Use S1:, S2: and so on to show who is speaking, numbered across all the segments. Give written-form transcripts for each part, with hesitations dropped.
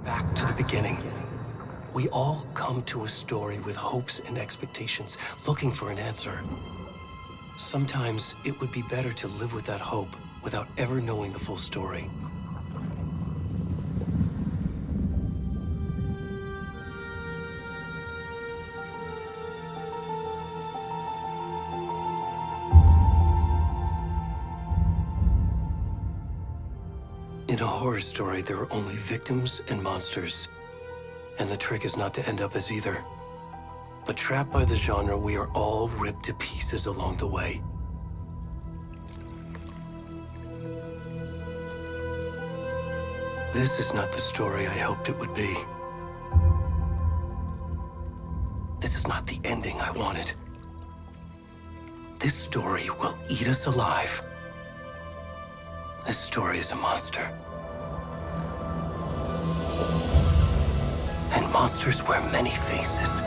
S1: Back to the beginning. We all come to a story with hopes and expectations, looking for an answer. Sometimes it would be better to live with that hope without ever knowing the full story. In a horror story, there are only victims and monsters. And the trick is not to end up as either. But trapped by the genre, we are all ripped to pieces along the way. This is not the story I hoped it would be. This is not the ending I wanted. This story will eat us alive. This story is a monster. And monsters wear many faces.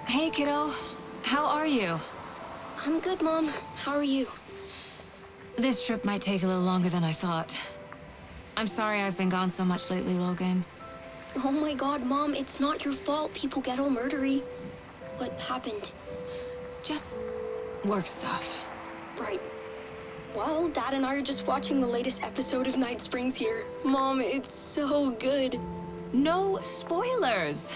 S2: Hey, kiddo. How are you?
S3: I'm good, Mom. How are you?
S2: This trip might take a little longer than I thought. I'm sorry I've been gone so much lately, Logan.
S3: Oh my god, Mom, it's not your fault people get all murdery. What happened?
S2: Just work stuff.
S3: Right. Well, Dad and I are just watching the latest episode of Night Springs here. Mom, it's so good.
S2: No spoilers!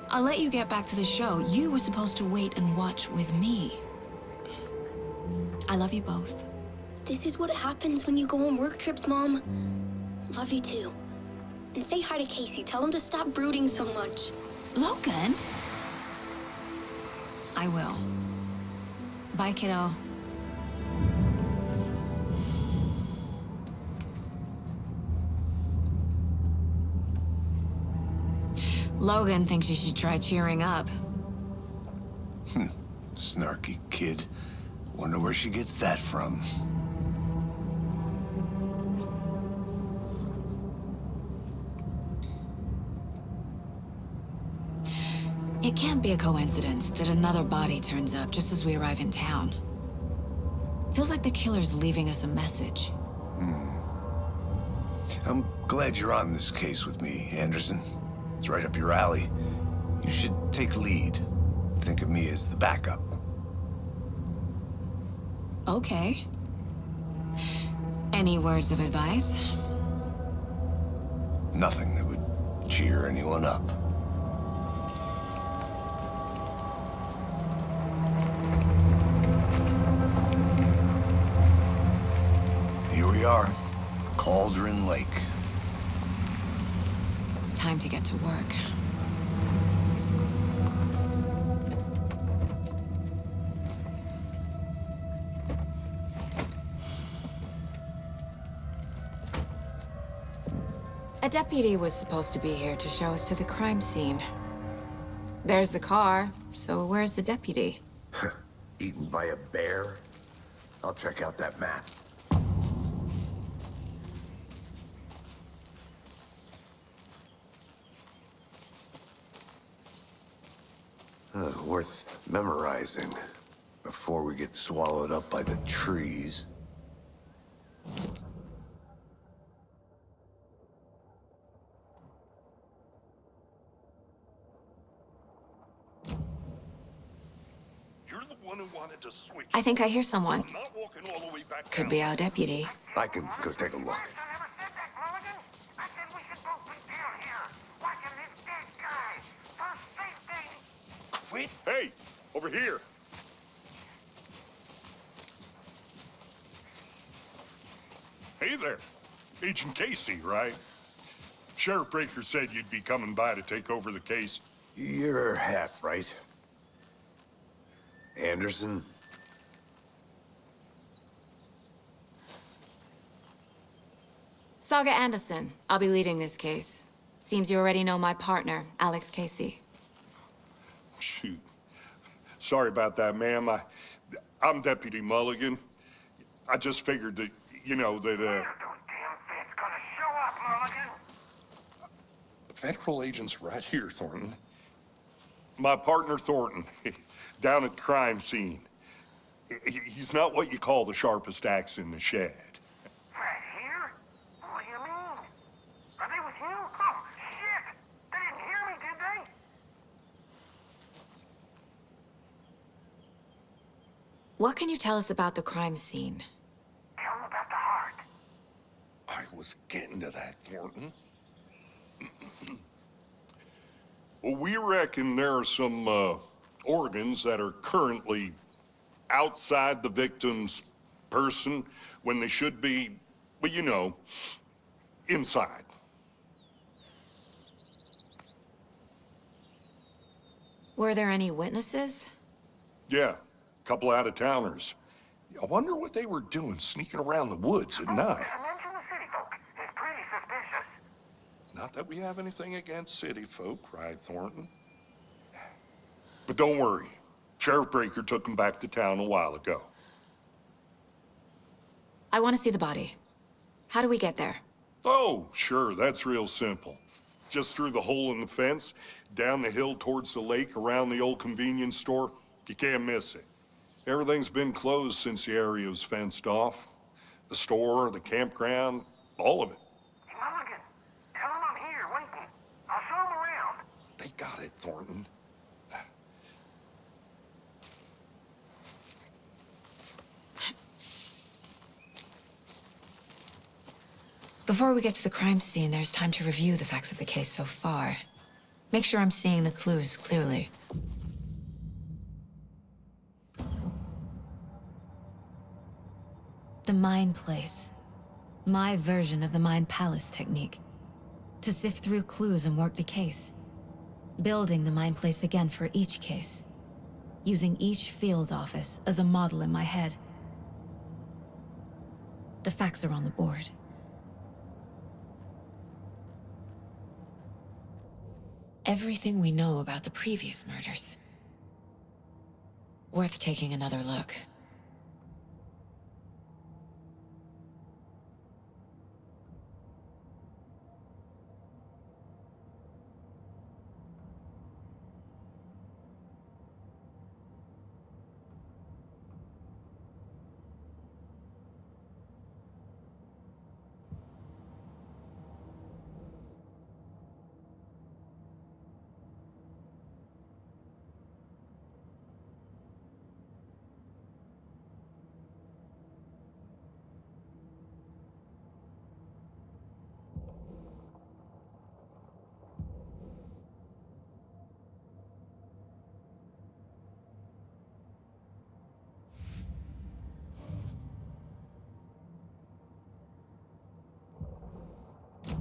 S2: I'll let you get back to the show. You were supposed to wait and watch with me. I love you both.
S3: This is what happens when you go on work trips, Mom. Love you too. And say hi to Casey. Tell him to stop brooding so much.
S2: Logan? I will. Bye, kiddo. Logan thinks you should try cheering up.
S4: Snarky kid. Wonder where she gets that from.
S2: It can't be a coincidence that another body turns up just as we arrive in town. Feels like the killer's leaving us a message.
S4: I'm glad you're on this case with me, Anderson. It's right up your alley. You should take lead. Think of me as the backup.
S2: Okay. Any words of advice?
S4: Nothing that would cheer anyone up. Here we are, Cauldron Lake.
S2: Time to get to work. A deputy was supposed to be here to show us to the crime scene. There's the car, so where's the deputy?
S4: Eaten by a bear? I'll check out that map. Worth memorizing before we get swallowed up by the trees.
S5: You're the one who wanted to switch.
S2: I think I hear someone.
S5: I'm not walking all the way back
S2: Could
S5: down.
S2: be our deputy.
S4: I can go take a look.
S5: Quit. Hey, over here. Hey there. Agent Casey, right? Sheriff Breaker said you'd be coming by to take over the case.
S4: You're half right. Anderson?
S2: Saga Anderson. I'll be leading this case. Seems you already know my partner, Alex Casey.
S5: Shoot. Sorry about that, ma'am. I'm Deputy Mulligan. I just figured that, you know, that, The federal agent's right here, Thornton. My partner, Thornton, down at the crime scene. He's not what you call the sharpest axe in the shed.
S6: Right here? What do you mean? Are they with you? Oh, shit! They didn't hear me, did they?
S2: What can you tell us about the crime scene?
S6: Tell them about the heart.
S5: I was getting to that, Thornton. Well, we reckon there are some organs that are currently outside the victim's person when they should be, well, you know, inside.
S2: Were there any witnesses?
S5: Yeah, a couple out-of-towners. I wonder what they were doing sneaking around the woods at night.
S6: Mention the city folk. It's pretty suspicious.
S5: Not that we have anything against city folk, cried Thornton. But don't worry. Sheriff Breaker took them back to town a while ago.
S2: I want to see the body. How do we get there?
S5: Oh, sure, that's real simple. Just through the hole in the fence, down the hill towards the lake, around the old convenience store. You can't miss it. Everything's been closed since the area was fenced off. The store, the campground, all of it.
S6: Mulligan, tell him I'm here, waiting. I'll show him around.
S5: They got it, Thornton.
S2: Before we get to the crime scene, there's time to review the facts of the case so far. Make sure I'm seeing the clues clearly. The Mind Place. My version of the Mind Palace technique. To sift through clues and work the case. Building the Mind Place again for each case. Using each field office as a model in my head. The facts are on the board. Everything we know about the previous murders. Worth taking another look.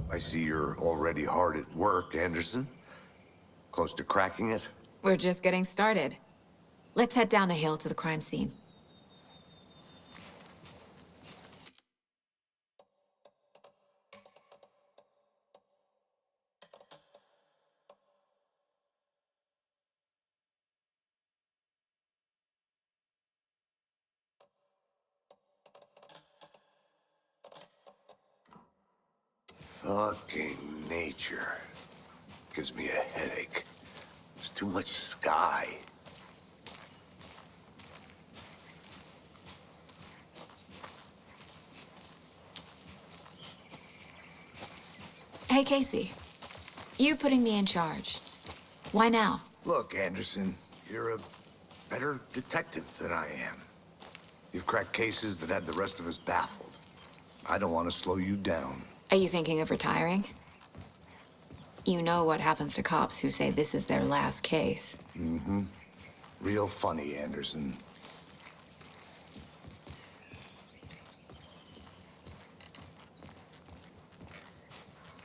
S4: I see you're already hard at work, Anderson. Close to cracking it?
S2: We're just getting started. Let's head down the hill to the crime scene.
S4: Fucking nature. Gives me a headache. There's too much sky.
S2: Hey, Casey. You putting me in charge. Why now?
S4: Look, Anderson, you're a better detective than I am. You've cracked cases that had the rest of us baffled. I don't want to slow you down.
S2: Are you thinking of retiring? You know what happens to cops who say this is their last case.
S4: Mm-hmm. Real funny, Anderson.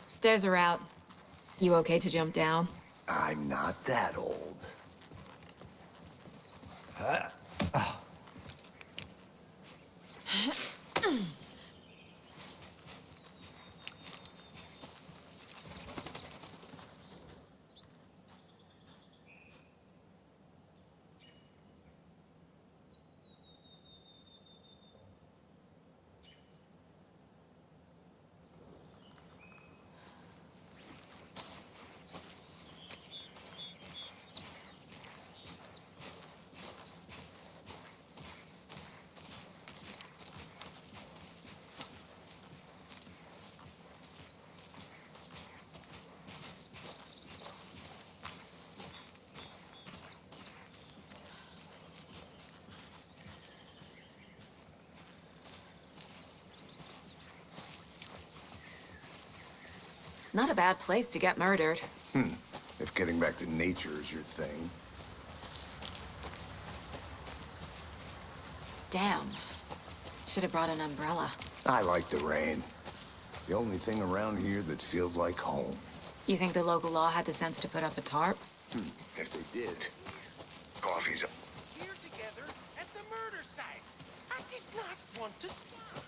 S2: Stairs are out. You okay to jump down?
S4: I'm not that old.
S2: Not a bad place to get murdered.
S4: If getting back to nature is your thing.
S2: Damn. Should have brought an umbrella.
S4: I like the rain. The only thing around here that feels like home.
S2: You think the local law had the sense to put up a tarp?
S4: If they did. Coffee's up.
S6: Here together at the murder site. I did not want to stop.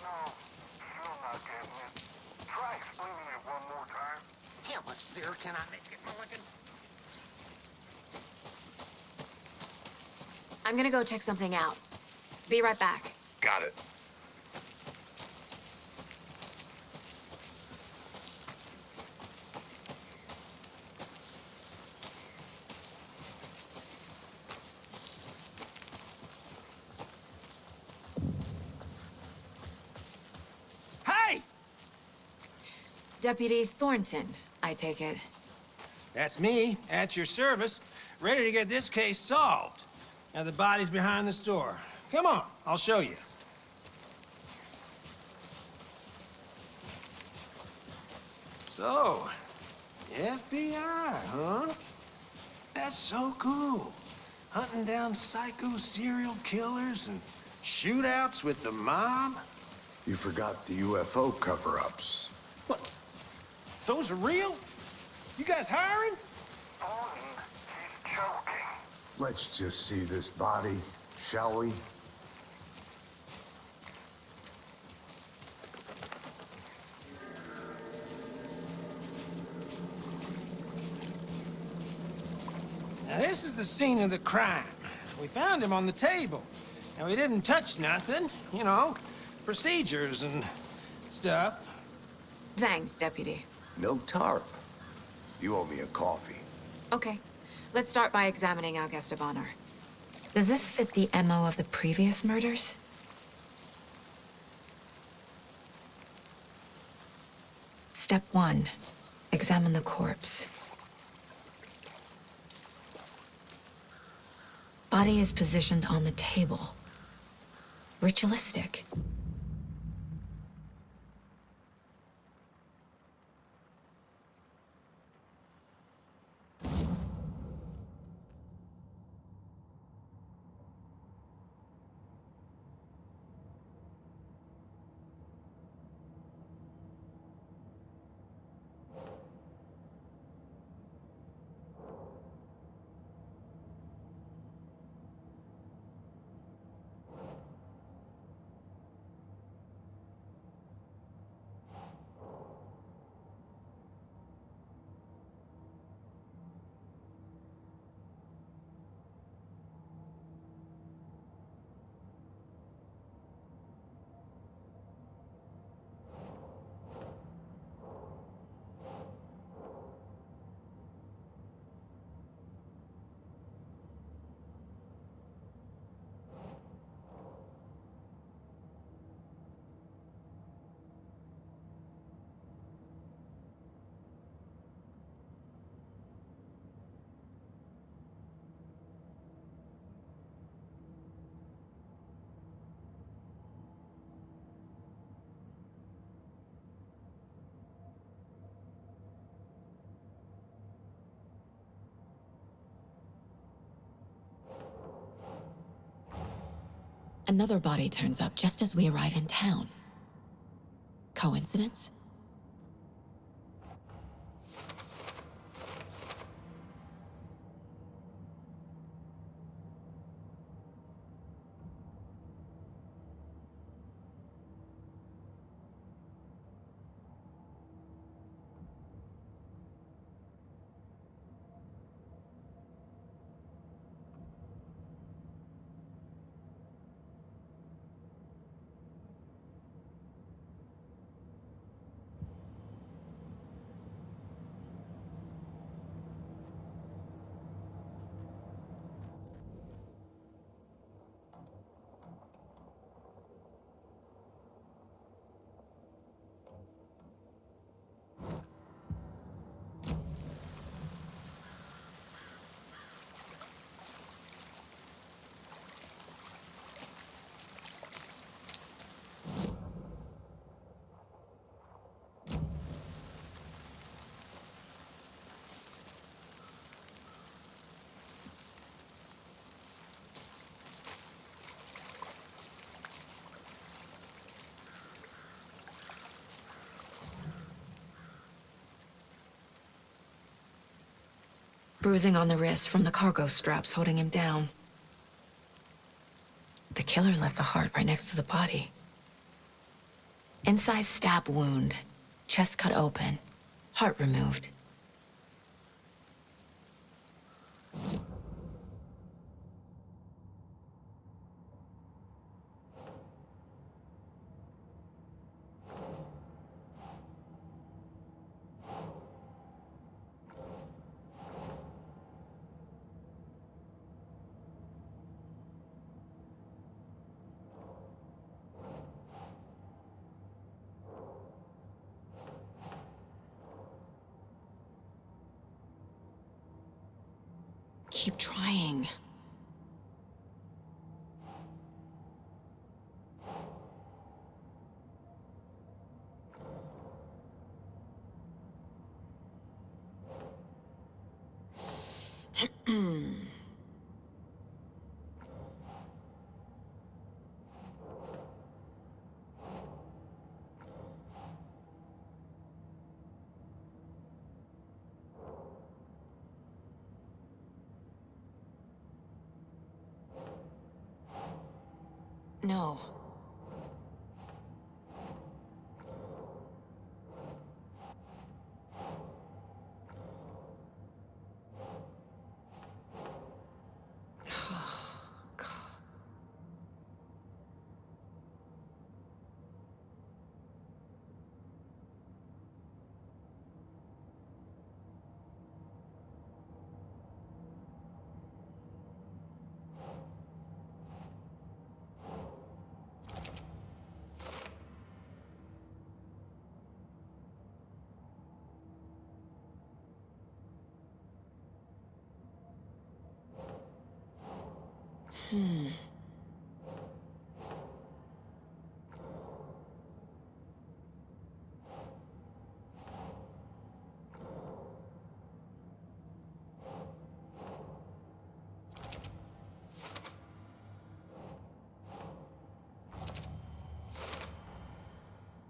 S6: No, still not getting it. Try explaining it one more time. How much clearer can I make it, Mulligan?
S2: I'm gonna go check something out. Be right back.
S4: Got it.
S2: Deputy Thornton, I take it.
S7: That's me, at your service, ready to get this case solved. Now the body's behind the store. Come on, I'll show you. So, FBI, huh? That's so cool. Hunting down psycho serial killers and shootouts with the mob.
S4: You forgot the UFO cover-ups.
S7: What? Those are real? You guys hiring?
S6: He's joking.
S4: Let's just see this body, shall we?
S7: Now this is the scene of the crime. We found him on the table. And we didn't touch nothing, you know, procedures and stuff.
S2: Thanks, Deputy.
S4: No tarp. You owe me a coffee.
S2: Okay, let's start by examining our guest of honor. Does this fit the MO of the previous murders? Step 1. Examine the corpse. Body is positioned on the table. Ritualistic. Another body turns up just as we arrive in town. Coincidence? Bruising on the wrist from the cargo straps holding him down. The killer left the heart right next to the body. Inside stab wound, chest cut open, heart removed. Keep trying. No.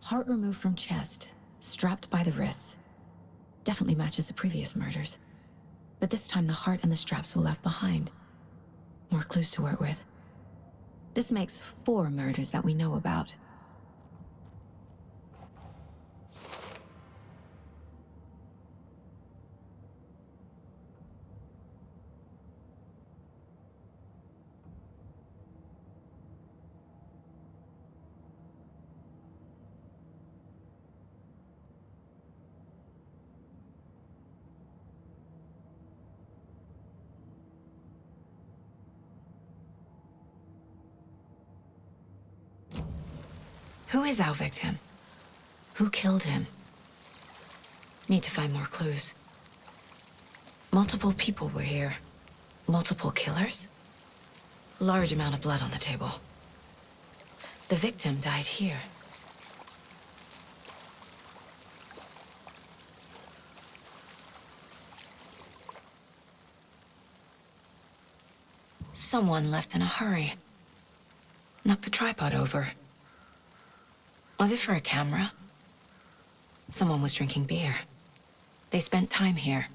S2: Heart removed from chest, strapped by the wrists. Definitely matches the previous murders. But this time the heart and the straps were left behind. More clues to work with. This makes 4 murders that we know about. Who is our victim? Who killed him? Need to find more clues. Multiple people were here. Multiple killers? Large amount of blood on the table. The victim died here. Someone left in a hurry. Knocked the tripod over. Was it for a camera? Someone was drinking beer. They spent time here,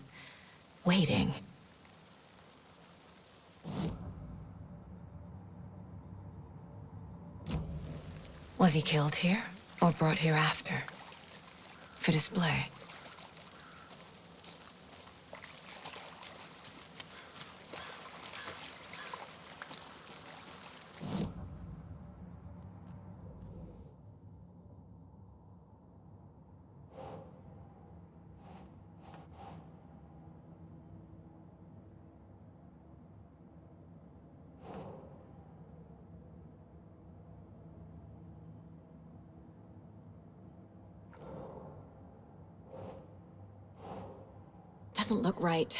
S2: waiting. Was he killed here, or brought here after? For display? Doesn't look right.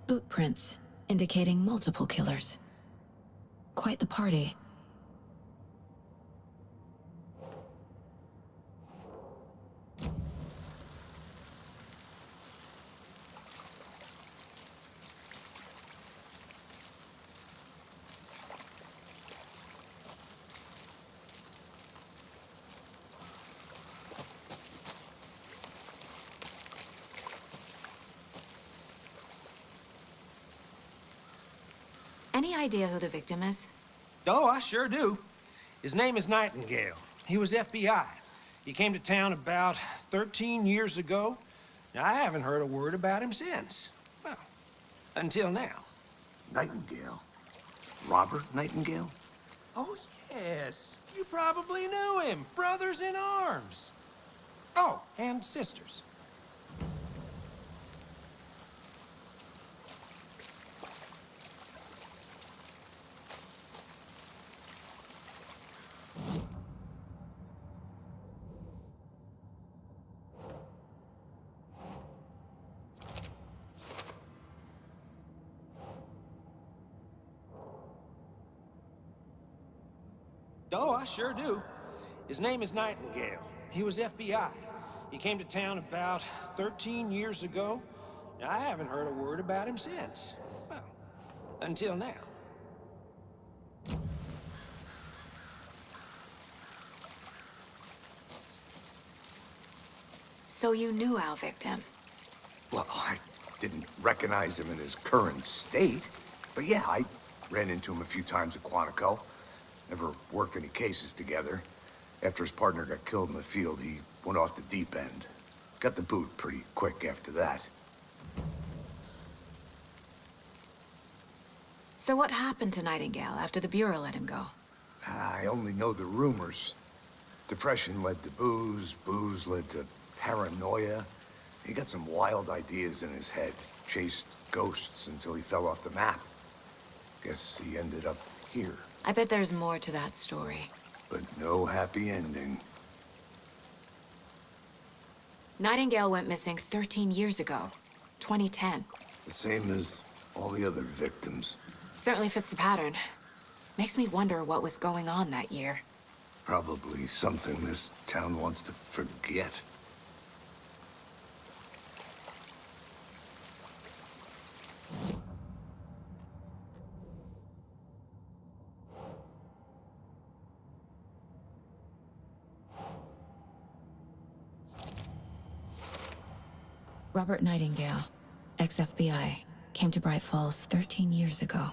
S2: Boot prints, indicating multiple killers. Quite the party. Any idea who the victim is?
S7: Oh, I sure do. His name is Nightingale. He was FBI. He came to town about 13 years ago. Now, I haven't heard a word about him since. Well, until now.
S4: Nightingale? Robert Nightingale?
S7: Oh, yes. You probably knew him. Brothers in arms. Oh, and sisters. Oh, I sure do. His name is Nightingale. He was FBI. He came to town about 13 years ago. Now, I haven't heard a word about him since. Well, until now.
S2: So you knew our victim?
S4: Well, I didn't recognize him in his current state. But yeah, I ran into him a few times at Quantico. Never worked any cases together. After his partner got killed in the field, he went off the deep end. Got the boot pretty quick after that.
S2: So what happened to Nightingale after the Bureau let him go?
S4: I only know the rumors. Depression led to booze, booze led to paranoia. He got some wild ideas in his head, chased ghosts until he fell off the map. Guess he ended up here.
S2: I bet there's more to that story.
S4: But no happy ending.
S2: Nightingale went missing 13 years ago, 2010.
S4: The same as all the other victims.
S2: Certainly fits the pattern. Makes me wonder what was going on that year.
S4: Probably something this town wants to forget.
S2: Robert Nightingale, ex-FBI, came to Bright Falls 13 years ago.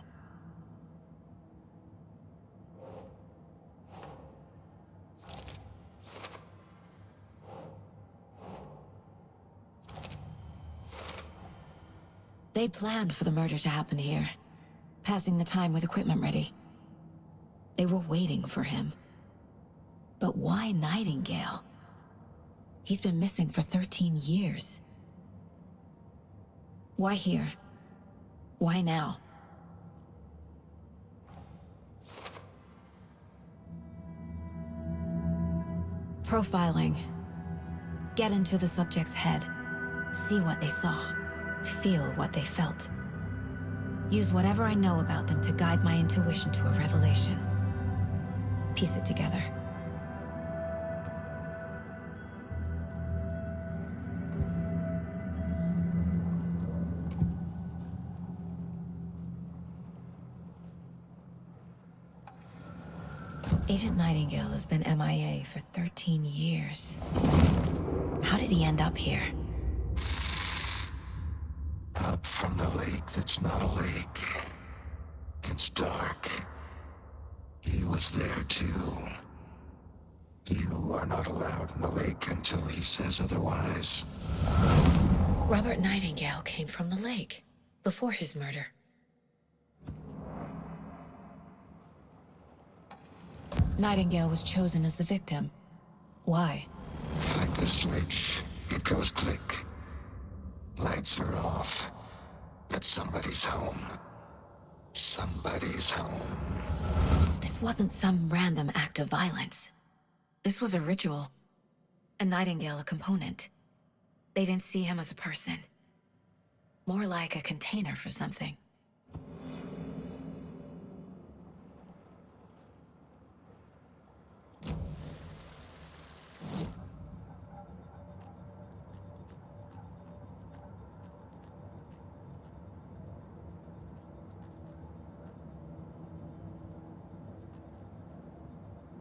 S2: They planned for the murder to happen here, passing the time with equipment ready. They were waiting for him. But why Nightingale? He's been missing for 13 years. Why here? Why now? Profiling. Get into the subject's head. See what they saw. Feel what they felt. Use whatever I know about them to guide my intuition to a revelation. Piece it together. Agent Nightingale has been MIA for 13 years. How did he end up here?
S8: Up from the lake that's not a lake. It's dark. He was there too. You are not allowed in the lake until he says otherwise.
S2: Robert Nightingale came from the lake, before his murder. Nightingale was chosen as the victim. Why?
S8: Like the switch, it goes click. Lights are off. But somebody's home. Somebody's home.
S2: This wasn't some random act of violence. This was a ritual. And Nightingale a component. They didn't see him as a person. More like a container for something.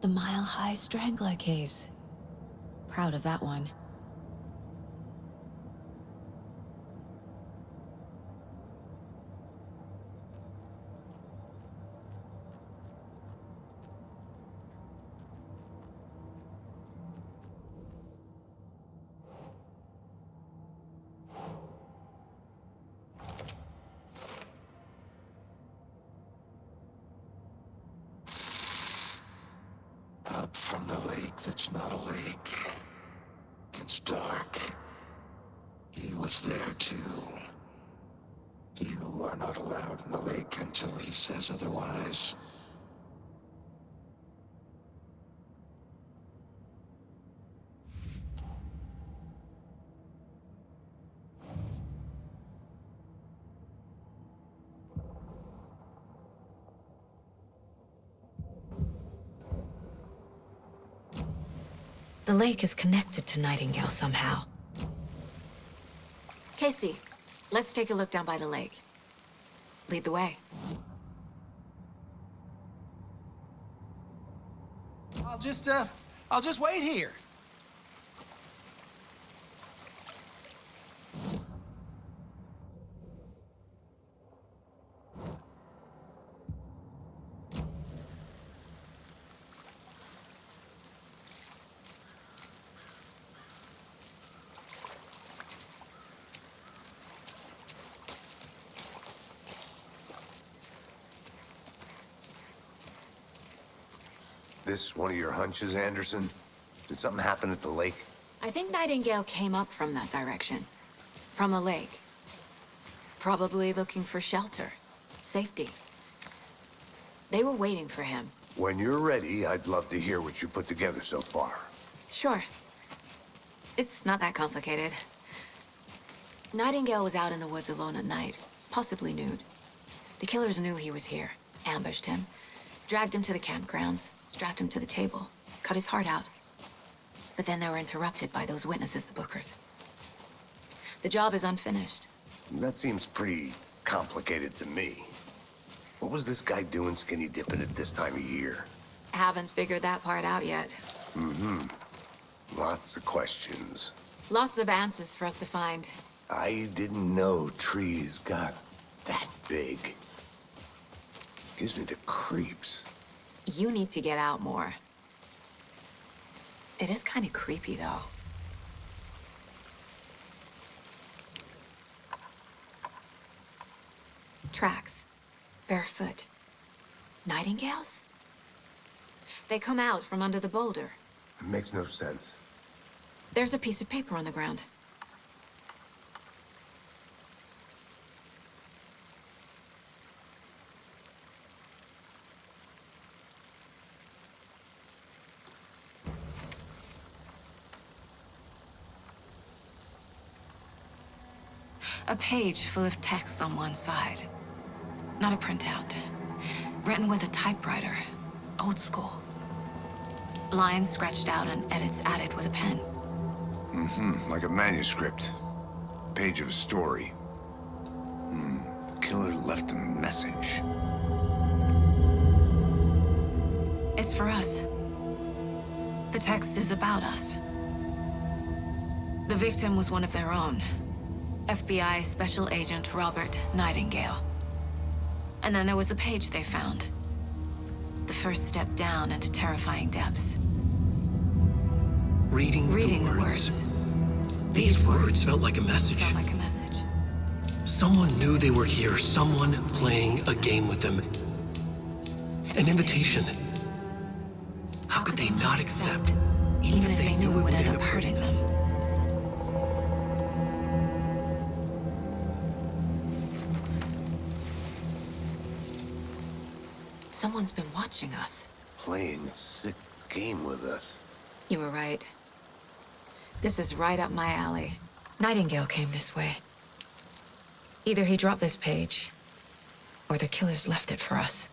S2: The Mile High Strangler case. Proud of that one.
S8: that's not a lake. It's dark. He was there too. You are not allowed in the lake until he says otherwise.
S2: The lake is connected to Nightingale somehow. Casey, let's take a look down by the lake. Lead the way.
S7: I'll just wait here.
S4: This one of your hunches, Anderson? Did something happen at the lake?
S2: I think Nightingale came up from that direction. From the lake. Probably looking for shelter. Safety. They were waiting for him.
S4: When you're ready, I'd love to hear what you put together so far.
S2: Sure. It's not that complicated. Nightingale was out in the woods alone at night, possibly nude. The killers knew he was here, ambushed him, dragged him to the campgrounds, strapped him to the table, cut his heart out. But then they were interrupted by those witnesses, the Bookers. The job is unfinished.
S4: That seems pretty complicated to me. What was this guy doing skinny dipping at this time of year?
S2: Haven't figured that part out yet.
S4: Lots of questions.
S2: Lots of answers for us to find.
S4: I didn't know trees got that big. Gives me the creeps.
S2: You need to get out more. It is kind of creepy, though. Tracks. Barefoot. Nightingales? They come out from under the boulder.
S4: It makes no sense.
S2: There's a piece of paper on the ground. A page full of text on one side. Not a printout. Written with a typewriter. Old school. Lines scratched out and edits added with a pen.
S4: Like a manuscript. Page of a story. The killer left a message.
S2: It's for us. The text is about us. The victim was one of their own. FBI Special Agent Robert Nightingale. And then there was the page they found. The first step down into terrifying depths.
S1: Reading the words. These words felt like a message.
S2: Felt like a message.
S1: Someone knew they were here, someone playing a game with them. An invitation. How could they not accept,
S2: even if they knew it would end up hurting them? Someone's been watching us.
S4: Playing a sick game with us.
S2: You were right. This is right up my alley. Nightingale came this way. Either he dropped this page, or the killers left it for us.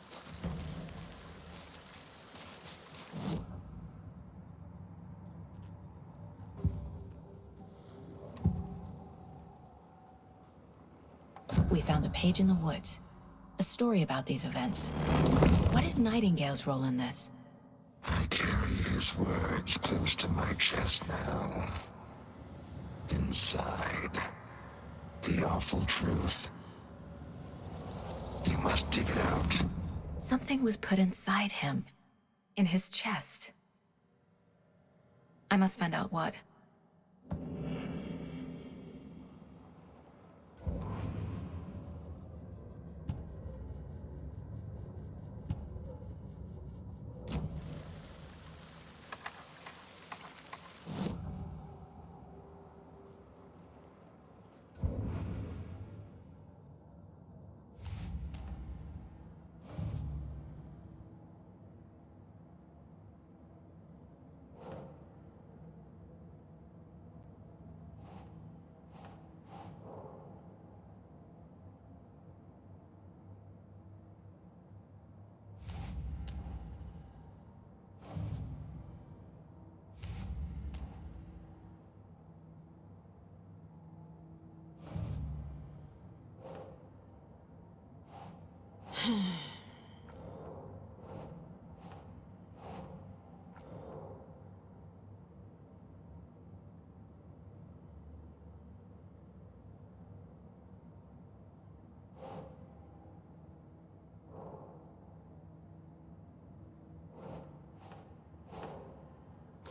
S2: We found a page in the woods. A story about these events. What is Nightingale's role in this?
S8: I carry his words close to my chest now. Inside, the awful truth. You must dig it out.
S2: Something was put inside him. In his chest. I must find out what.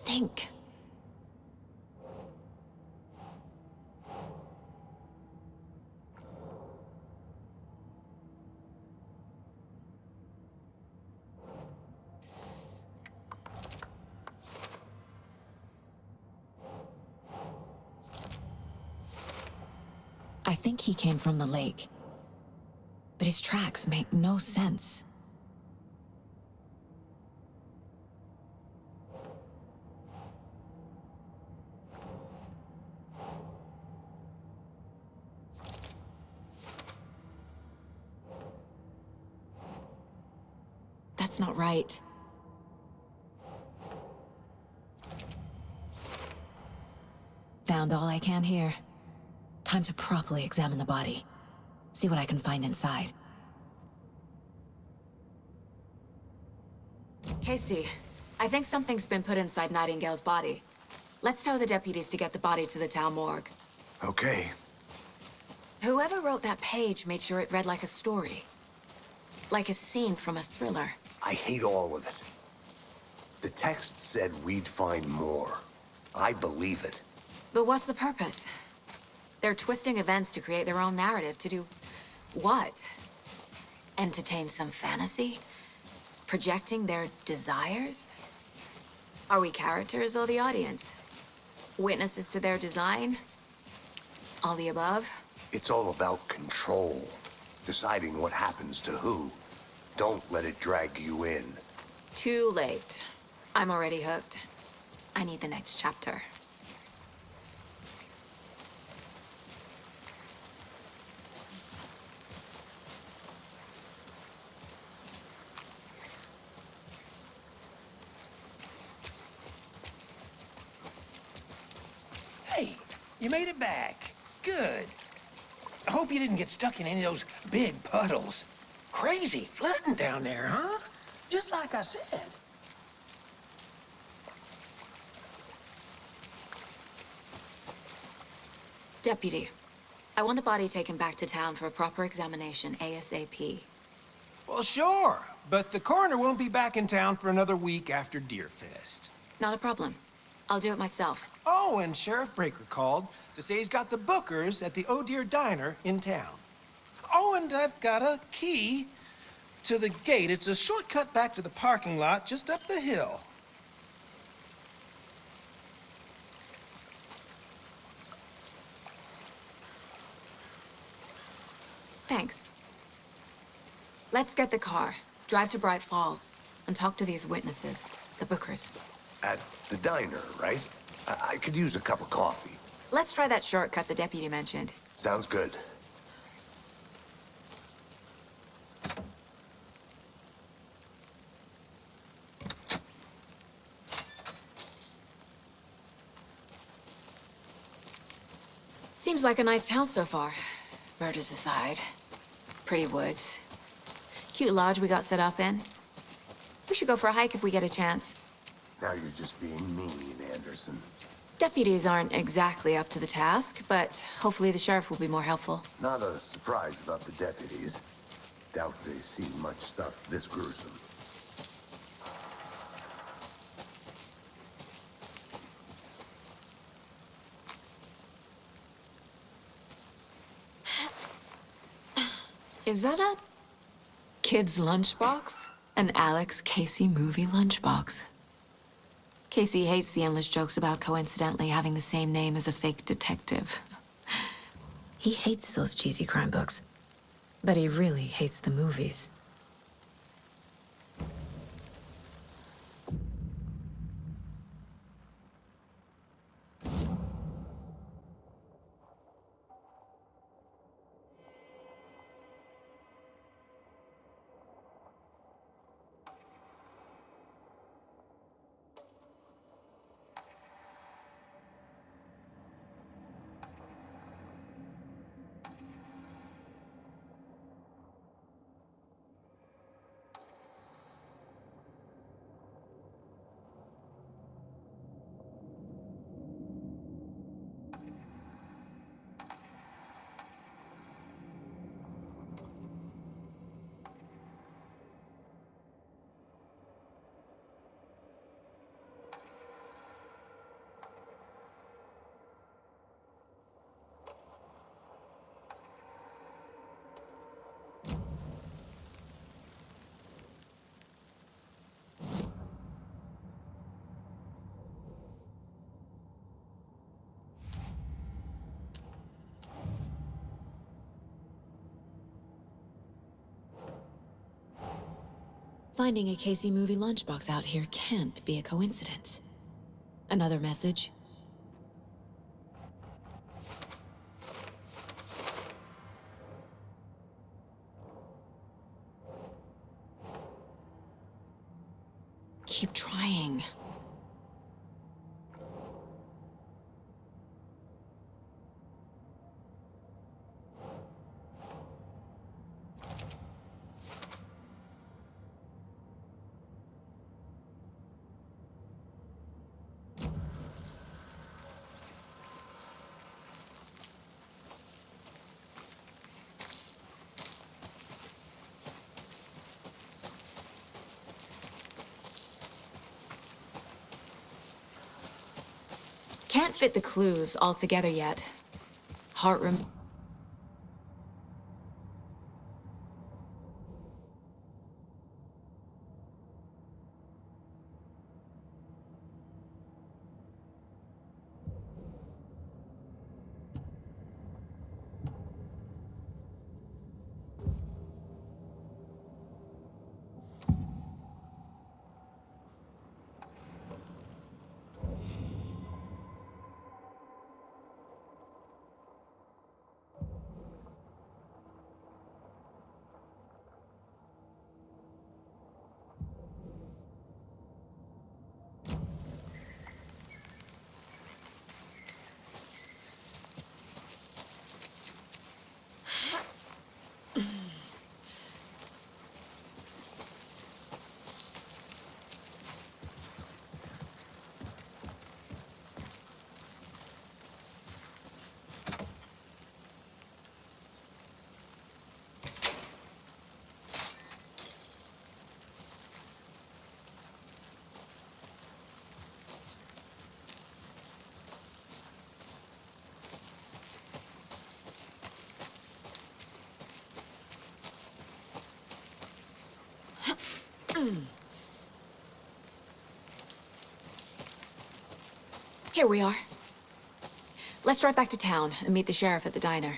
S2: Think. I think he came from the lake, but his tracks make no sense. That's not right. Found all I can here. Time to properly examine the body. See what I can find inside. Casey, I think something's been put inside Nightingale's body. Let's tell the deputies to get the body to the town morgue.
S4: Okay.
S2: Whoever wrote that page made sure it read like a story. Like a scene from a thriller.
S4: I hate all of it. The text said we'd find more. I believe it.
S2: But what's the purpose? They're twisting events to create their own narrative to do what? Entertain some fantasy? Projecting their desires? Are we characters or the audience? Witnesses to their design? All the above?
S4: It's all about control. Deciding what happens to who. Don't let it drag you in.
S2: Too late. I'm already hooked. I need the next chapter.
S7: Hey, you made it back. Good. I hope you didn't get stuck in any of those big puddles. Crazy flooding down there, huh? Just like I said.
S2: Deputy, I want the body taken back to town for a proper examination ASAP.
S7: Well, sure, but the coroner won't be back in town for another week after Deerfest.
S2: Not a problem. I'll do it myself.
S7: Oh, and Sheriff Breaker called to say he's got the bookers at the Oh Dear Diner in town. Oh, and I've got a key to the gate. It's a shortcut back to the parking lot just up the hill.
S2: Thanks. Let's get the car, drive to Bright Falls, and talk to these witnesses, the bookers.
S4: At the diner, right? I could use a cup of coffee.
S2: Let's try that shortcut the deputy mentioned.
S4: Sounds good.
S2: Seems like a nice town so far. Murders aside. Pretty woods. Cute lodge we got set up in. We should go for a hike if we get a chance.
S4: Now you're just being mean, Anderson.
S2: Deputies aren't exactly up to the task, but hopefully the sheriff will be more helpful.
S4: Not a surprise about the deputies. Doubt they've seen much stuff this gruesome.
S2: Is that a kid's lunchbox? An Alex Casey movie lunchbox. Casey hates the endless jokes about coincidentally having the same name as a fake detective. He hates those cheesy crime books, but he really hates the movies. Finding a Casey movie lunchbox out here can't be a coincidence. Another message? Keep trying. Can't fit the clues all together yet. Heart room. Here we are. Let's drive back to town and meet the sheriff at the diner.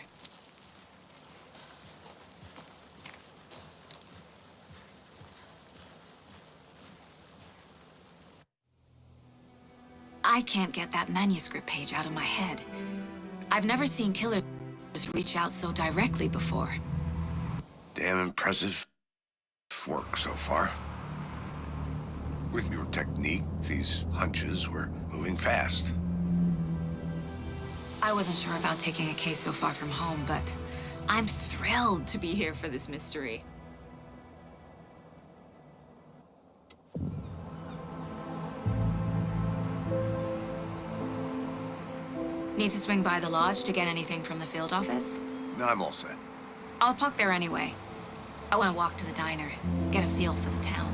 S2: I can't get that manuscript page out of my head. I've never seen killers reach out so directly before.
S4: Damn impressive work so far. With your technique, these hunches were moving fast.
S2: I wasn't sure about taking a case so far from home, but I'm thrilled to be here for this mystery. Need to swing by the lodge to get anything from the field office?
S4: No, I'm all set.
S2: I'll park there anyway. I want to walk to the diner, get a feel for the town.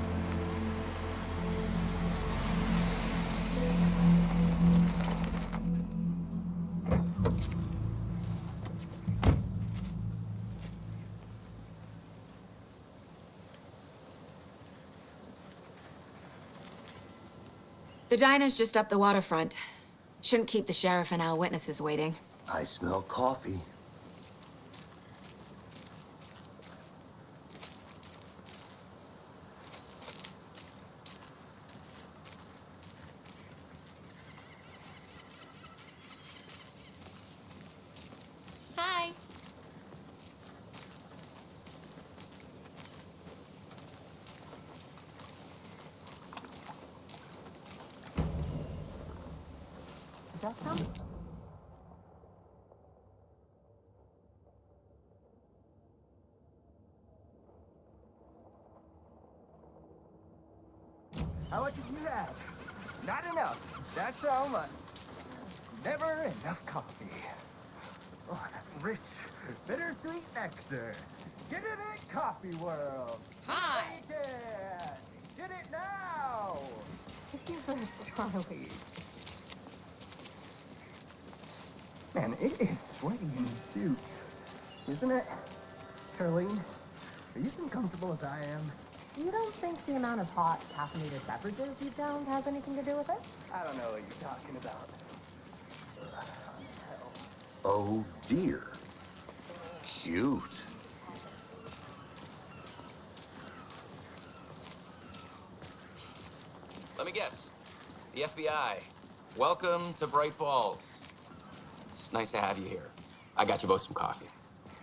S2: The diner's just up the waterfront. Shouldn't keep the sheriff and our witnesses waiting.
S4: I smell coffee.
S2: Hi.
S9: How much did you have? Not enough. That's how much. Never enough coffee. Oh, that rich, bittersweet nectar. Get it in, Coffee World.
S2: Hi.
S9: Take it. Get it now. Jesus, Charlie. Man, it is sweaty in the suit, isn't it? Charlene, are you as uncomfortable as I am?
S10: You don't think the amount of hot, caffeinated beverages you've downed has anything to do with it?
S9: I don't know what you're talking about.
S4: Oh dear. Cute.
S11: Let me guess. The FBI. Welcome to Bright Falls. It's nice to have you here. I got you both some coffee.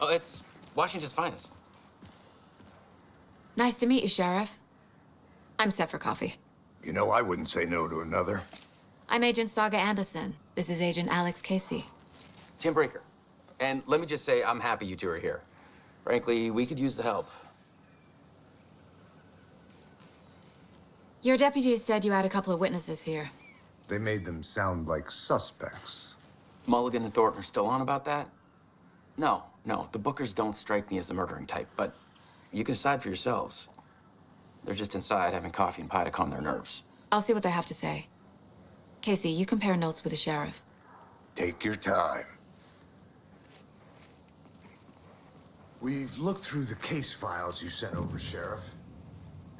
S11: Oh, it's Washington's finest.
S2: Nice to meet you, Sheriff. I'm set for coffee.
S4: You know, I wouldn't say no to another.
S2: I'm Agent Saga Anderson. This is Agent Alex Casey.
S11: Tim Breaker. And let me just say, I'm happy you two are here. Frankly, we could use the help.
S2: Your deputies said you had a couple of witnesses here.
S4: They made them sound like suspects.
S11: Mulligan and Thornton are still on about that? No, the Bookers don't strike me as the murdering type, but you can decide for yourselves. They're just inside having coffee and pie to calm their nerves.
S2: I'll see what they have to say. Casey, you compare notes with the sheriff.
S4: Take your time. We've looked through the case files you sent over, Sheriff.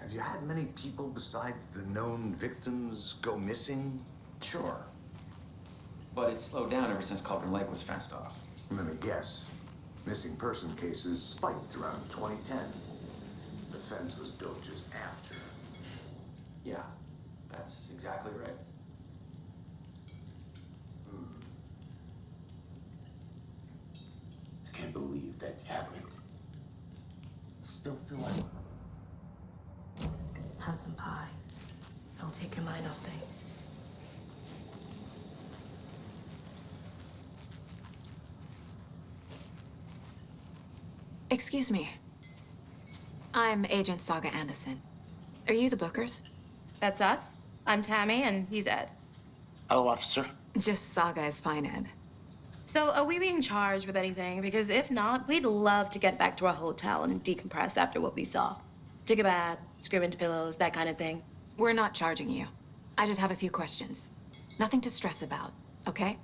S4: Have you had many people besides the known victims go missing?
S11: Sure. But it's slowed down ever since Cauldron Lake was fenced off.
S4: Let me guess. Missing person cases spiked around 2010. The fence was built just after.
S11: Yeah, that's exactly right.
S8: I can't believe that happened. Still feel like...
S10: Have some pie. Don't take your mind off things.
S2: Excuse me. I'm Agent Saga Anderson. Are you the Bookers?
S12: That's us. I'm Tammy, and he's Ed.
S8: Hello, officer.
S2: Just Saga is fine, Ed.
S12: So, are we being charged with anything? Because if not, we'd love to get back to our hotel and decompress after what we saw. Take a bath, scream into pillows, that kind of thing.
S2: We're not charging you. I just have a few questions. Nothing to stress about, okay?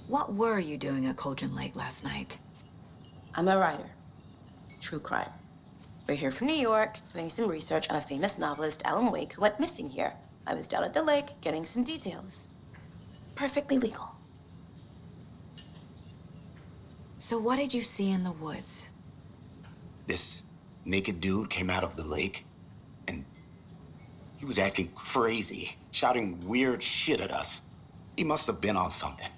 S2: What were you doing at Cauldron Lake last night?
S12: I'm a writer. True crime. We're here from New York, doing some research on a famous novelist, Alan Wake, who went missing here. I was down at the lake, getting some details. Perfectly legal.
S2: So what did you see in the woods?
S8: This naked dude came out of the lake, and he was acting crazy, shouting weird shit at us. He must have been on something.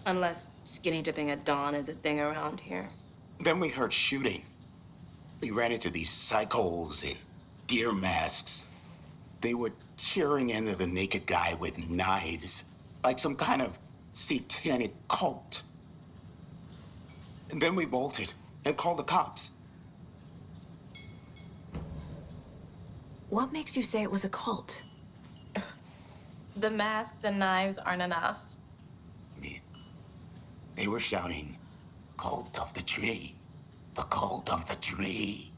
S12: Unless skinny dipping at dawn is a thing around here.
S8: Then we heard shooting. We ran into these psychos in deer masks. They were tearing into the naked guy with knives, like some kind of satanic cult. And then we bolted and called the cops.
S2: What makes you say it was a cult?
S12: The masks and knives aren't enough.
S8: They were shouting, "Cult of the tree, the cult of the tree,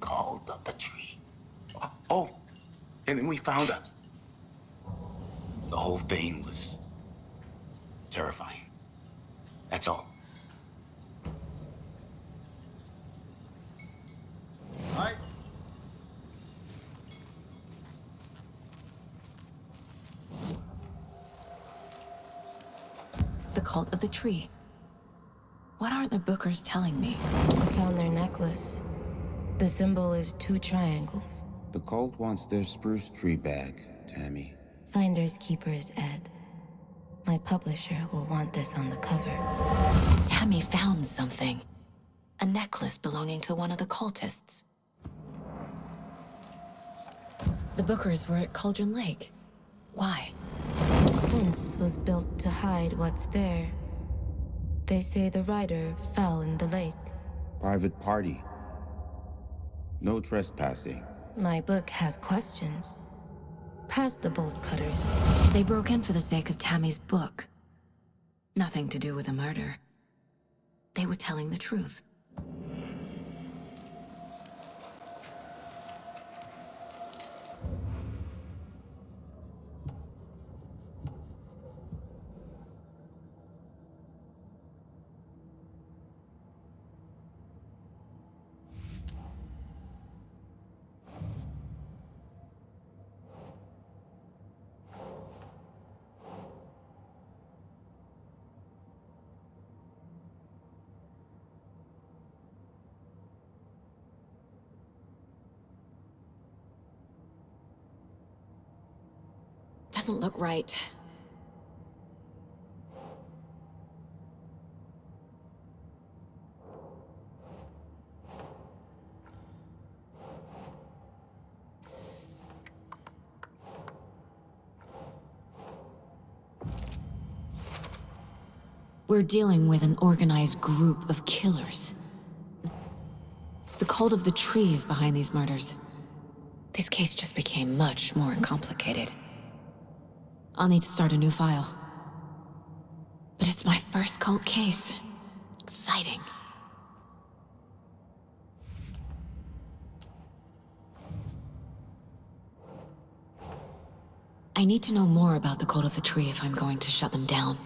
S8: cult of the tree." Oh, and then we found her. The whole thing was terrifying. That's all.
S9: All right.
S2: The cult of the tree. What are the Bookers telling me?
S10: I found their necklace. The symbol is 2 triangles.
S13: The cult wants their spruce tree back, Tammy.
S10: Finders keepers, Ed. My publisher will want this on the cover.
S2: Tammy found something. A necklace belonging to one of the cultists. The Bookers were at Cauldron Lake. Why?
S10: The fence was built to hide what's there. They say the writer fell in the lake.
S13: Private party. No trespassing.
S10: My book has questions. Past the bolt cutters.
S2: They broke in for the sake of Tammy's book. Nothing to do with the murder. They were telling the truth. doesn't look right. We're dealing with an organized group of killers. The cult of the tree is behind these murders. This case just became much more complicated. I'll need to start a new file. But it's my first cult case. Exciting. I need to know more about the cult of the tree if I'm going to shut them down.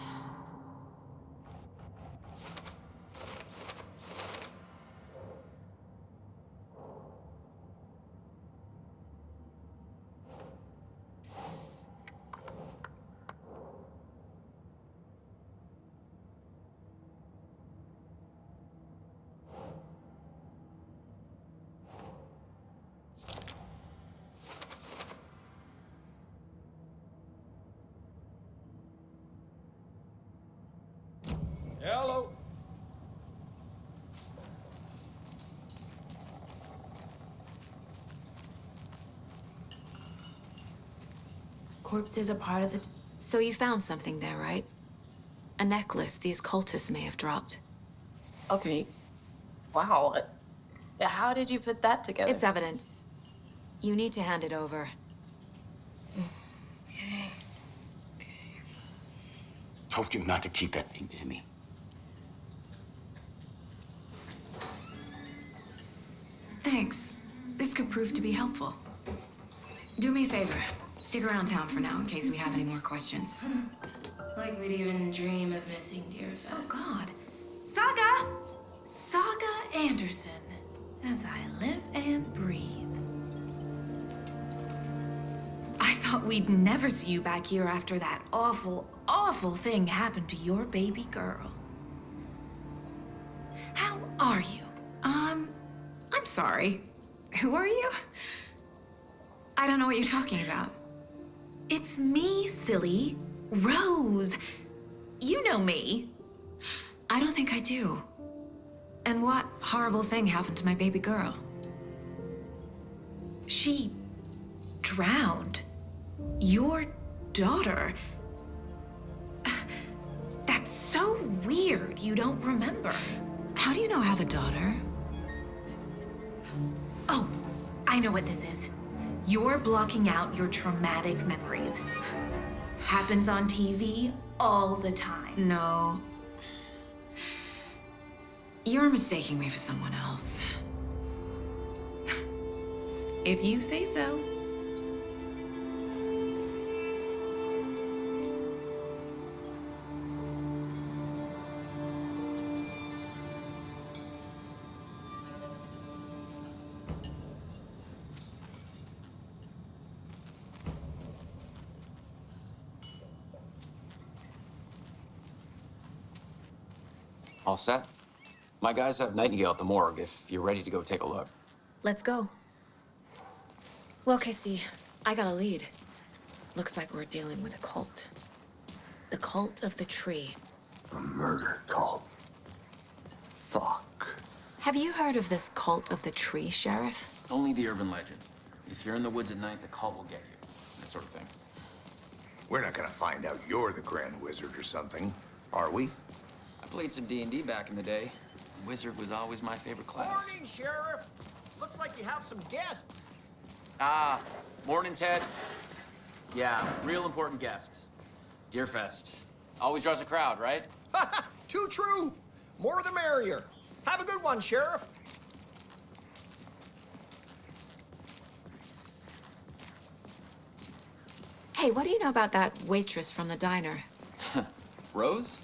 S7: Hello.
S10: Corpses are part of the...
S2: So you found something there, right? A necklace these cultists may have dropped.
S12: Okay. Wow. How did you put that together?
S2: It's evidence. You need to hand it over.
S12: Okay.
S13: Told you not to keep that thing, Timmy.
S2: Thanks. This could prove to be helpful. Do me a favor. Stick around town for now in case we have any more questions.
S10: Like we'd even dream of missing Deerfest.
S14: Oh, God. Saga! Saga Anderson. As I live and breathe. I thought we'd never see you back here after that awful, awful thing happened to your baby girl. How are you? I'm sorry. Who are you? I don't know what you're talking about. It's me, silly. Rose. You know me.
S2: I don't think I do. And what horrible thing happened to my baby girl?
S14: She drowned. Your daughter. That's so weird you don't remember.
S2: How do you know I have a daughter?
S14: Oh, I know what this is. You're blocking out your traumatic memories. Happens on TV all the time.
S2: No. You're mistaking me for someone else.
S14: If you say so.
S11: All set? My guys have Nightingale at the morgue if you're ready to go take a look.
S2: Let's go. Well, Casey, I got a lead. Looks like we're dealing with a cult. The cult of the tree.
S4: A murder cult. Fuck.
S2: Have you heard of this cult of the tree, Sheriff?
S11: Only the urban legend. If you're in the woods at night, the cult will get you. That sort of thing.
S4: We're not gonna find out you're the Grand Wizard or something, are we?
S11: I played some D&D back in the day. Wizard was always my favorite class.
S6: Morning, Sheriff. Looks like you have some guests.
S11: Ah, morning, Ted. Yeah, real important guests. Deerfest. Always draws a crowd, right?
S6: Too true. More the merrier. Have a good one, Sheriff.
S2: Hey, what do you know about that waitress from the diner?
S11: Rose?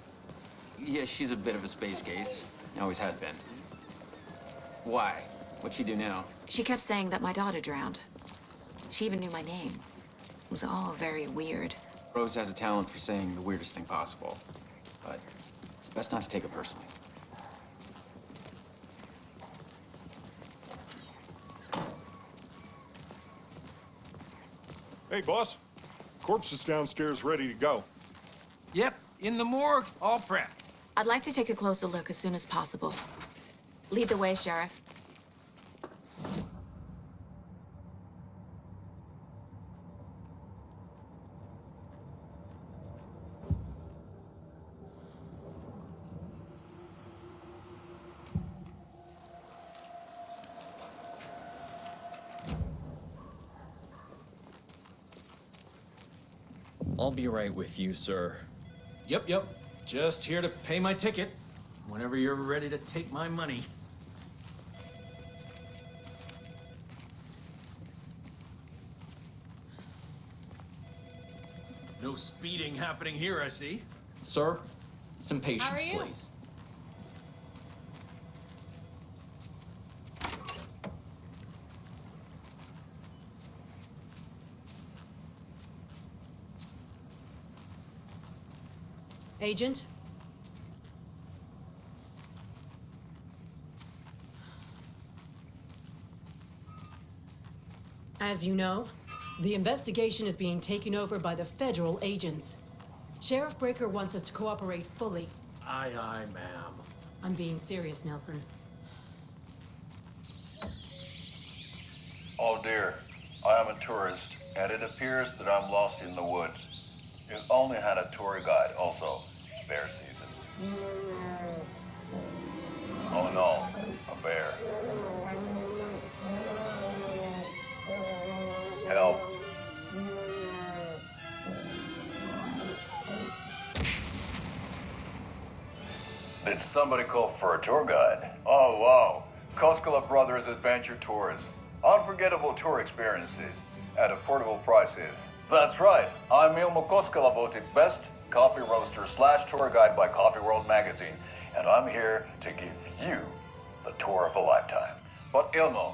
S11: Yeah, she's a bit of a space case. Always has been. Why? What'd she do now?
S2: She kept saying that my daughter drowned. She even knew my name. It was all very weird.
S11: Rose has a talent for saying the weirdest thing possible. But it's best not to take it personally.
S5: Hey, boss. Corpse is downstairs ready to go.
S7: Yep, in the morgue, all prepped.
S2: I'd like to take a closer look as soon as possible. Lead the way, Sheriff.
S15: I'll be right with you, sir.
S16: Yep. Just here to pay my ticket. Whenever you're ready to take my money. No speeding happening here, I see.
S15: Sir, some patience,
S14: How are you?
S15: please.
S17: Agent? As you know, the investigation is being taken over by the federal agents. Sheriff Breaker wants us to cooperate fully.
S16: Aye, ma'am.
S17: I'm being serious, Nelson.
S18: Oh dear, I am a tourist, and it appears that I'm lost in the woods. You only had a tour guide also. It's bear season. Oh no, a bear. Help. Did somebody call for a tour guide? Oh wow, Koskela Brothers Adventure Tours. Unforgettable tour experiences at affordable prices. That's right, I'm Ilmo Koskela, voted best coffee roaster / tour guide by Coffee World magazine, and I'm here to give you the tour of a lifetime. But Ilmo,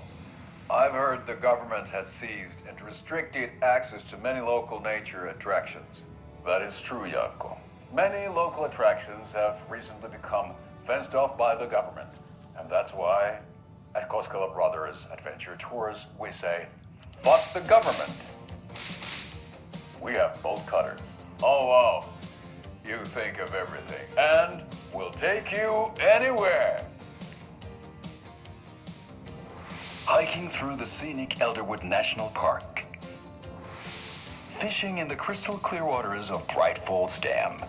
S18: I've heard the government has seized and restricted access to many local nature attractions. That is true, Janko. Many local attractions have recently become fenced off by the government, and that's why at Koskela Brothers Adventure Tours we say, fuck the government. We have bolt cutters. Oh wow, you think of everything, and we'll take you anywhere. Hiking through the scenic Elderwood National Park. Fishing in the crystal clear waters of Bright Falls Dam.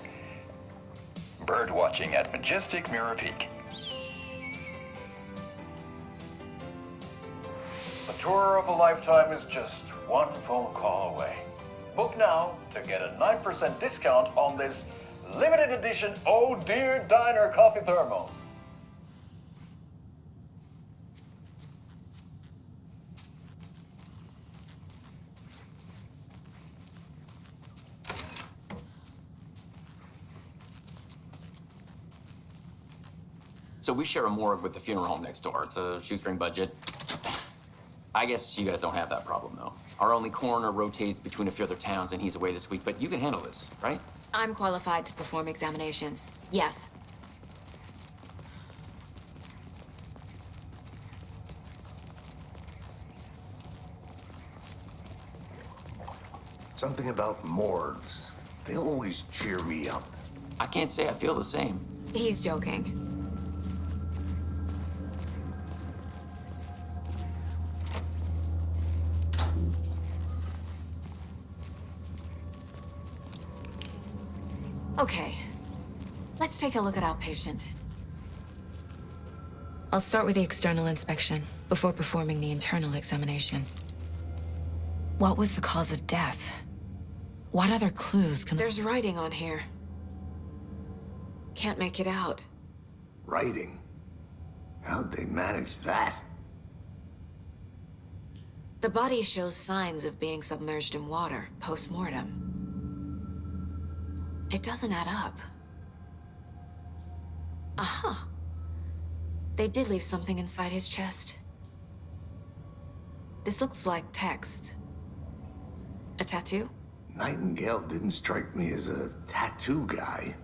S18: Bird watching at majestic Mirror Peak. A tour of a lifetime is just one phone call away. Book now to get a 9% discount on this limited edition Oh Dear Diner coffee thermos.
S11: So we share a morgue with the funeral home next door. It's a shoestring budget. I guess you guys don't have that problem, though. Our only coroner rotates between a few other towns, and he's away this week, but you can handle this, right?
S2: I'm qualified to perform examinations. Yes.
S4: Something about morgues. They always cheer me up.
S11: I can't say I feel the same.
S2: He's joking. Okay, let's take a look at outpatient. I'll start with the external inspection before performing the internal examination. What was the cause of death? What other clues can... There's writing on here. Can't make it out.
S4: Writing? How'd they manage that?
S2: The body shows signs of being submerged in water post-mortem. It doesn't add up. Aha. They did leave something inside his chest. This looks like text. A tattoo?
S4: Nightingale didn't strike me as a tattoo guy.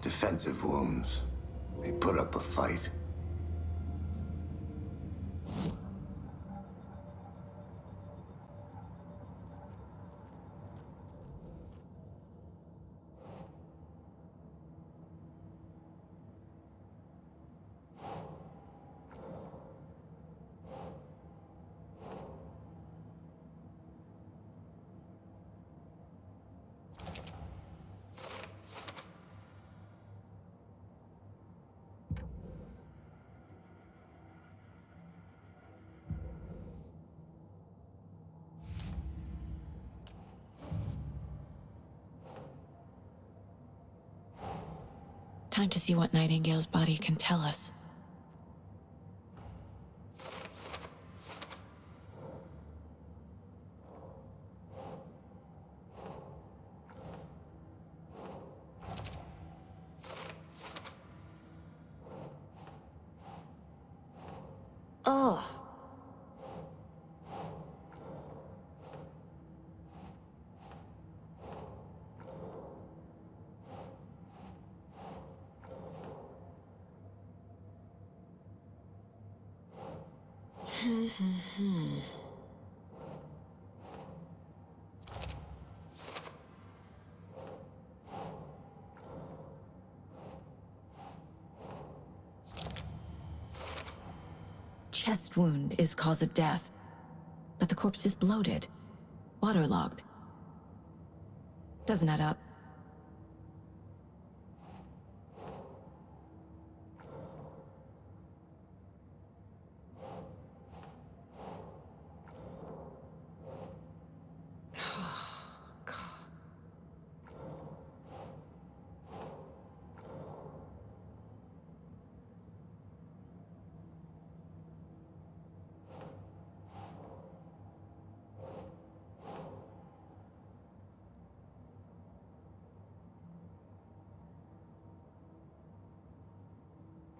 S4: Defensive wounds. He put up a fight.
S2: Time to see what Nightingale's body can tell us. Ugh. Chest wound is cause of death, but the corpse is bloated, waterlogged. Doesn't add up.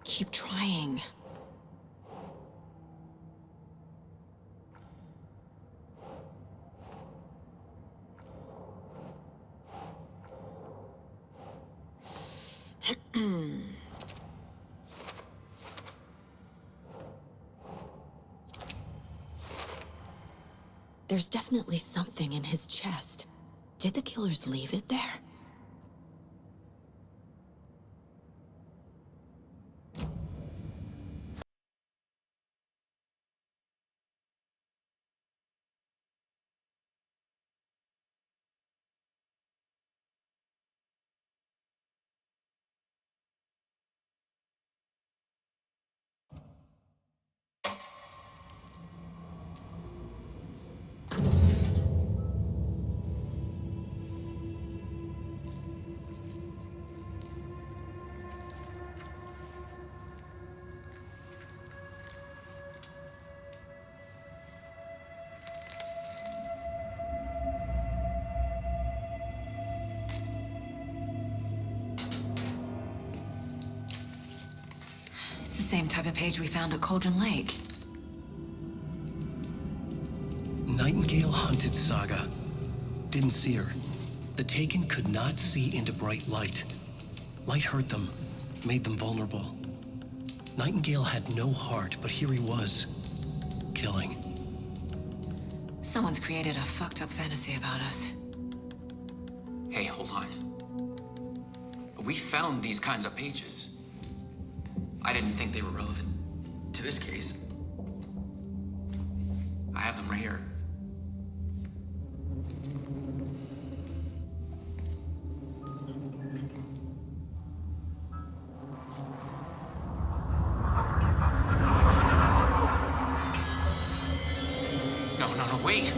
S2: Keep trying. There's definitely something in his chest. Did the killers leave it there? Same type of page we found at Cauldron Lake.
S1: Nightingale hunted Saga. Didn't see her. The Taken could not see into bright light. Light hurt them, made them vulnerable. Nightingale had no heart, but here he was, killing.
S2: Someone's created a fucked up fantasy about us.
S11: Hey, hold on. We found these kinds of pages. I didn't think they were relevant to this case. I have them right here. No, wait!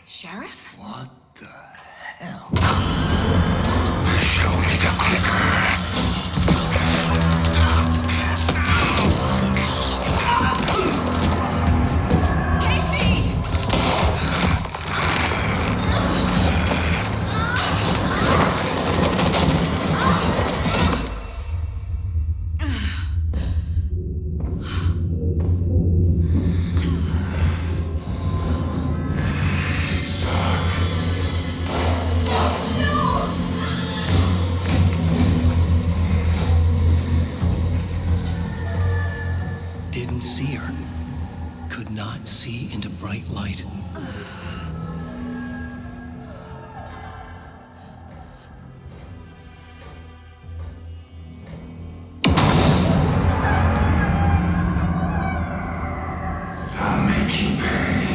S2: Sheriff?
S4: What the hell?
S8: Show me the clicker.
S1: Didn't see her. Could not see into bright light.
S8: I'll make you pay.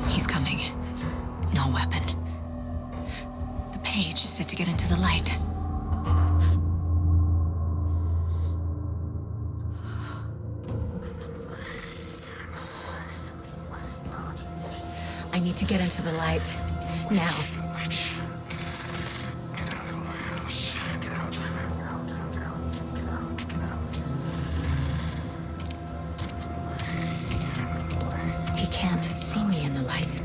S2: He's coming. No weapon. The page is set to get into the light. I need to get into the light. Now. He can't see me in the light.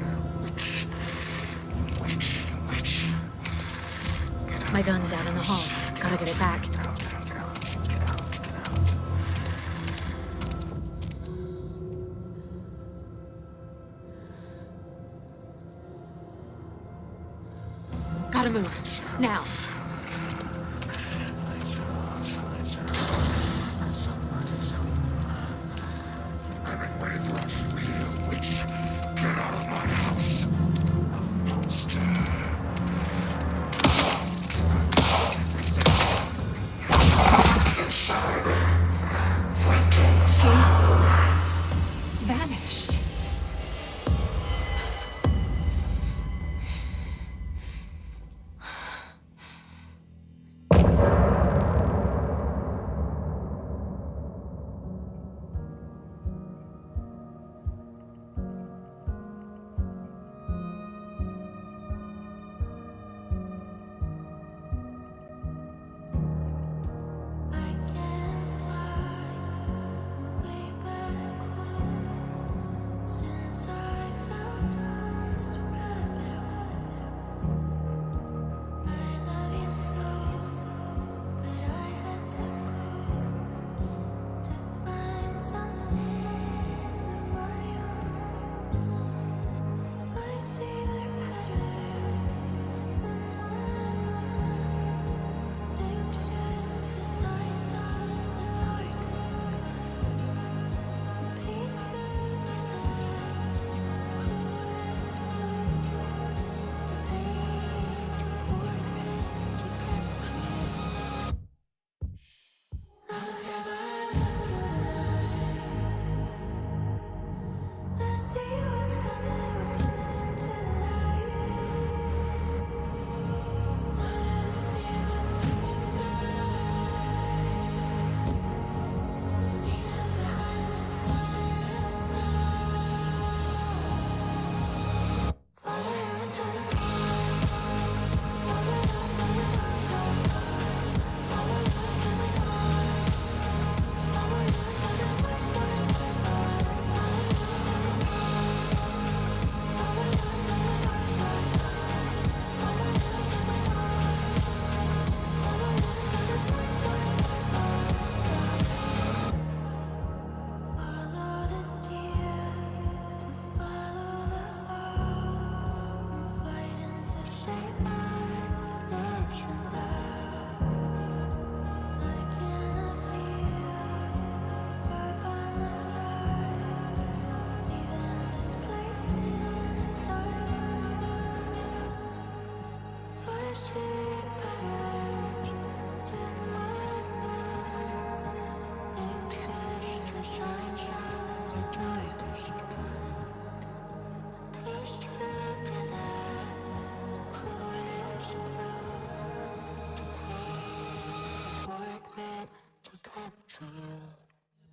S2: My gun's out in the hall. Gotta get it back. Gotta move. Now. Vanished.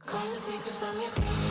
S19: Call the secrets from your